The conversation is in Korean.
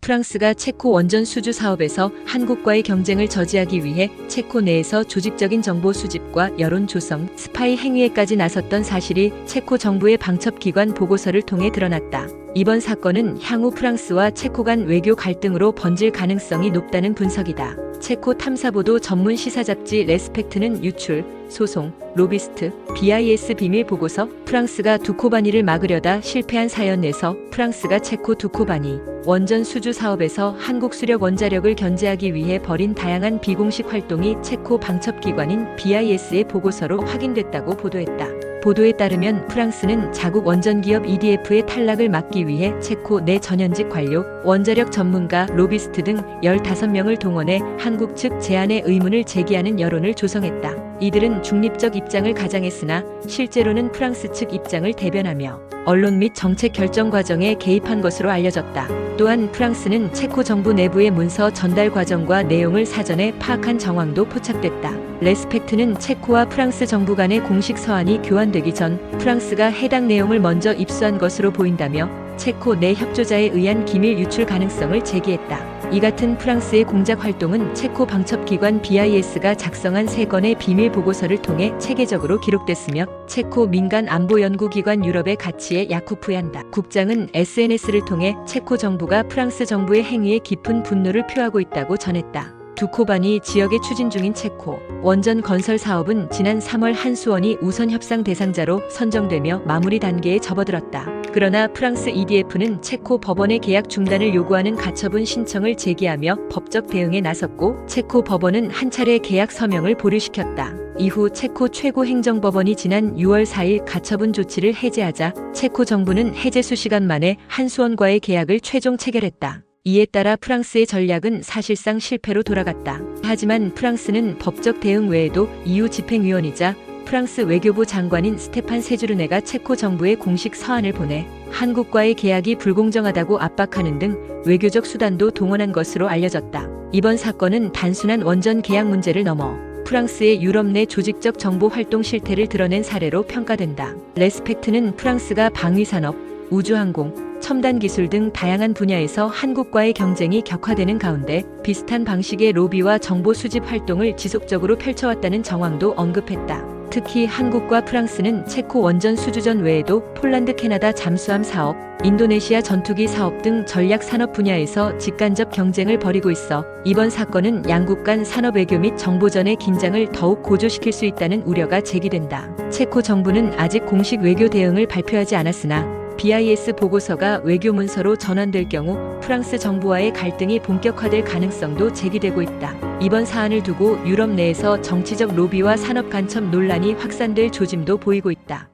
프랑스가 체코 원전 수주 사업에서 한국과의 경쟁을 저지하기 위해 체코 내에서 조직적인 정보 수집과 여론 조성, 스파이 행위에까지 나섰던 사실이 체코 정부의 방첩기관 보고서를 통해 드러났다. 이번 사건은 향후 프랑스와 체코 간 외교 갈등으로 번질 가능성이 높다는 분석이다. 체코 탐사보도 전문 시사잡지 레스펙트는 유출, 소송, 로비스트, BIS 비밀 보고서, 프랑스가 두코바니를 막으려다 실패한 사연에서 프랑스가 체코 두코바니 원전 수주 사업에서 한국 수력 원자력을 견제하기 위해 벌인 다양한 비공식 활동이 체코 방첩기관인 BIS의 보고서로 확인됐다고 보도했다. 보도에 따르면 프랑스는 자국 원전기업 EDF의 탈락을 막기 위해 체코 내 전현직 관료, 원자력 전문가, 로비스트 등 15명을 동원해 한국 측 제안에 의문을 제기하는 여론을 조성했다. 이들은 중립적 입장을 가장했으나 실제로는 프랑스 측 입장을 대변하며 언론 및 정책 결정 과정에 개입한 것으로 알려졌다. 또한 프랑스는 체코 정부 내부의 문서 전달 과정과 내용을 사전에 파악한 정황도 포착됐다. 레스펙트는 체코와 프랑스 정부 간의 공식 서한이 교환되기 전 프랑스가 해당 내용을 먼저 입수한 것으로 보인다며 체코 내 협조자에 의한 기밀 유출 가능성을 제기했다. 이 같은 프랑스의 공작 활동은 체코 방첩기관 BIS가 작성한 3건의 비밀 보고서를 통해 체계적으로 기록됐으며 체코 민간 안보연구기관 유럽의 가치에 약후프한다. 국장은 SNS를 통해 체코 정부가 프랑스 정부의 행위에 깊은 분노를 표하고 있다고 전했다. 두코바니 지역에 추진 중인 체코 원전 건설 사업은 지난 3월 한수원이 우선 협상 대상자로 선정되며 마무리 단계에 접어들었다. 그러나 프랑스 EDF는 체코 법원의 계약 중단을 요구하는 가처분 신청을 제기하며 법적 대응에 나섰고 체코 법원은 한 차례 계약 서명을 보류시켰다. 이후 체코 최고행정법원이 지난 6월 4일 가처분 조치를 해제하자 체코 정부는 해제 수시간 만에 한수원과의 계약을 최종 체결했다. 이에 따라 프랑스의 전략은 사실상 실패로 돌아갔다. 하지만 프랑스는 법적 대응 외에도 EU 집행위원이자 프랑스 외교부 장관인 스테판 세주르네가 체코 정부에 공식 서한을 보내 한국과의 계약이 불공정하다고 압박하는 등 외교적 수단도 동원한 것으로 알려졌다. 이번 사건은 단순한 원전 계약 문제를 넘어 프랑스의 유럽 내 조직적 정보 활동 실태를 드러낸 사례로 평가된다. 레스펙트는 프랑스가 방위산업, 우주항공, 첨단 기술 등 다양한 분야에서 한국과의 경쟁이 격화되는 가운데 비슷한 방식의 로비와 정보 수집 활동을 지속적으로 펼쳐왔다는 정황도 언급했다. 특히 한국과 프랑스는 체코 원전 수주전 외에도 폴란드 캐나다 잠수함 사업, 인도네시아 전투기 사업 등 전략 산업 분야에서 직간접 경쟁을 벌이고 있어 이번 사건은 양국 간 산업 외교 및 정보전의 긴장을 더욱 고조시킬 수 있다는 우려가 제기된다. 체코 정부는 아직 공식 외교 대응을 발표하지 않았으나 BIS 보고서가 외교 문서로 전환될 경우 프랑스 정부와의 갈등이 본격화될 가능성도 제기되고 있다. 이번 사안을 두고 유럽 내에서 정치적 로비와 산업 간첩 논란이 확산될 조짐도 보이고 있다.